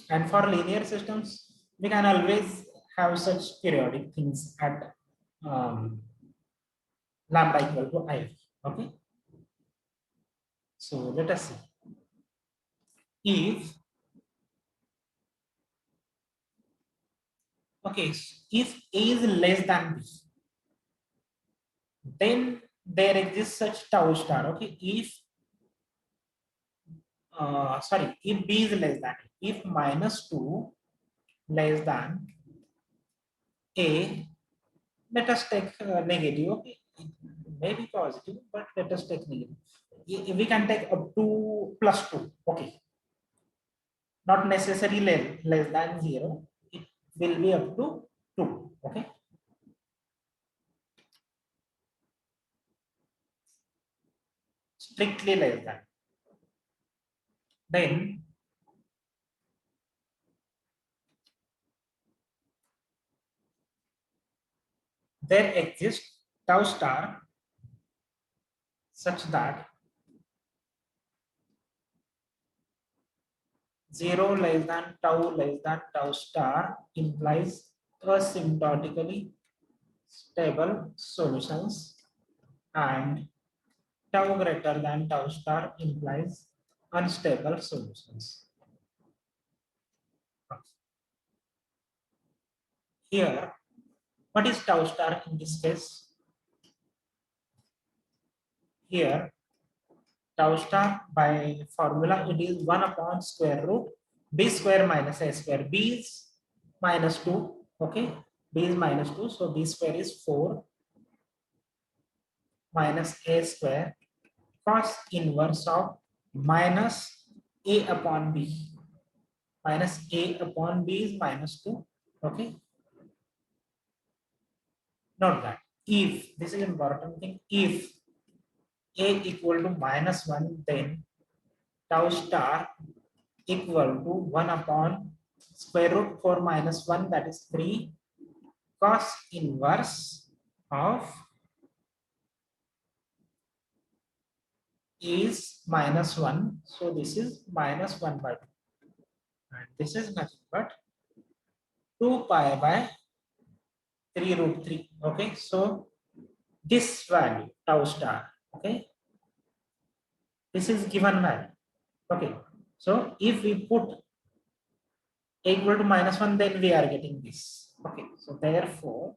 and for linear systems, we can always have such periodic things at lambda equal to I. Okay, so let us see if Okay, if A is less than B, then there exists such tau star. Okay, if sorry, if B is less than, if minus 2 less than A, let us take negative. Okay, it may be positive, but let us take negative. We can take up to plus 2. Okay, not necessarily less than 0. It will be up to 2. Okay, strictly less than. Then there exists tau star such that 0 less than tau star implies asymptotically stable solutions, and tau greater than tau star implies unstable solutions. Here, what is tau star in this case? Here, tau star by formula, it is 1 upon square root b square minus a square. B is minus 2. Okay, b is minus 2, so b square is 4 minus a square cos inverse of minus a upon b. Minus a upon b is minus 2. Okay, note that if, this is important thing, if a equal to minus 1, then tau star equal to 1 upon square root 4 minus 1, that is 3 cos inverse of is minus 1. So this is minus 1 by 2. And this is nothing but 2 pi by 3 root 3. Okay, so this value tau star, okay, this is given value. Okay, so if we put a equal to minus 1, then we are getting this. Okay, so therefore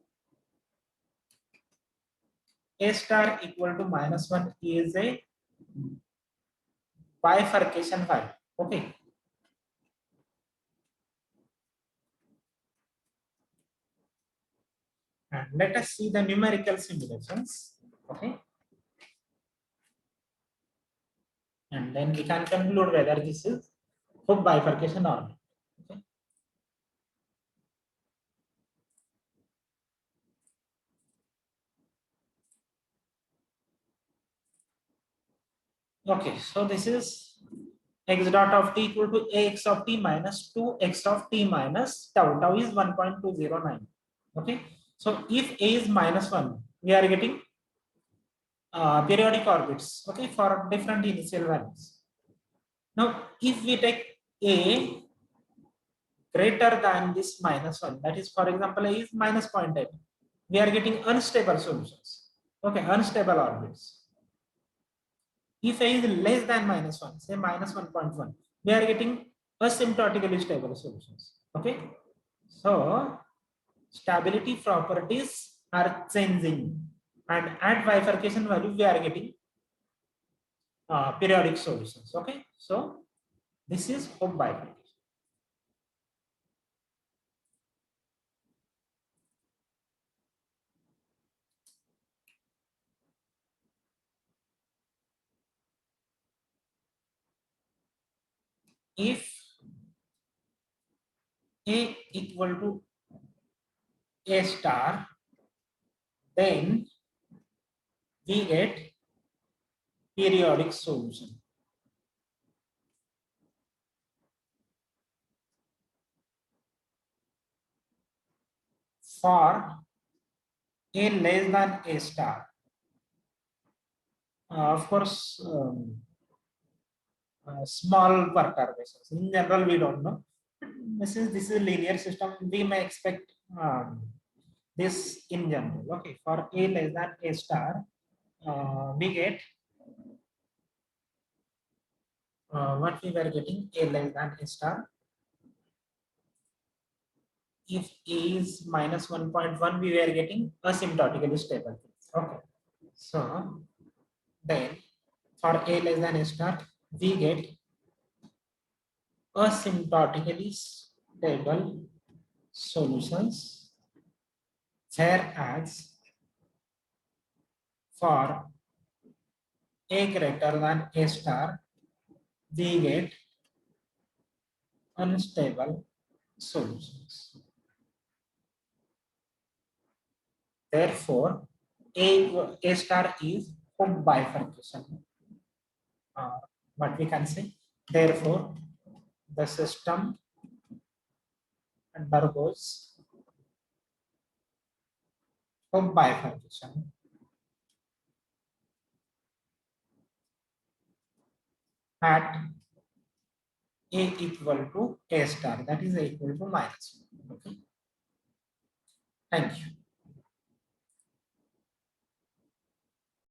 a star equal to minus 1 is a bifurcation value. Okay, and let us see the numerical simulations. Okay, and then we can conclude whether this is Hooke bifurcation or not. Okay. Okay, so this is x dot of t equal to ax of t minus 2x of t minus tau. Tau is 1.209. Okay, so if a is minus 1, we are getting periodic orbits. Okay, for different initial values. Now, if we take a greater than this minus 1, that is, for example, a is minus 0.8, we are getting unstable solutions. Okay, unstable orbits. If a is less than minus 1, say minus 1.1, we are getting asymptotically stable solutions. Okay, so stability properties are changing, and at bifurcation value we are getting periodic solutions. Okay, so this is Hooke bifurcation. If a equal to a star, then we get periodic solution. For a less than a star, of course, small perturbations. In general, we don't know. Since this is a linear system, we may expect this in general. Okay, for a less than a star, we get what we were getting, a less than a star. if A is minus 1.1, we were getting asymptotically stable. Okay. So then for A less than A star, we get asymptotically stable solutions, whereas for A greater than A star, we get unstable solutions. Therefore, A star is Hooke bifurcation. What we can say? Therefore, the system undergoes Hooke bifurcation at A equal to A star, that is A equal to minus 1. Okay. Thank you.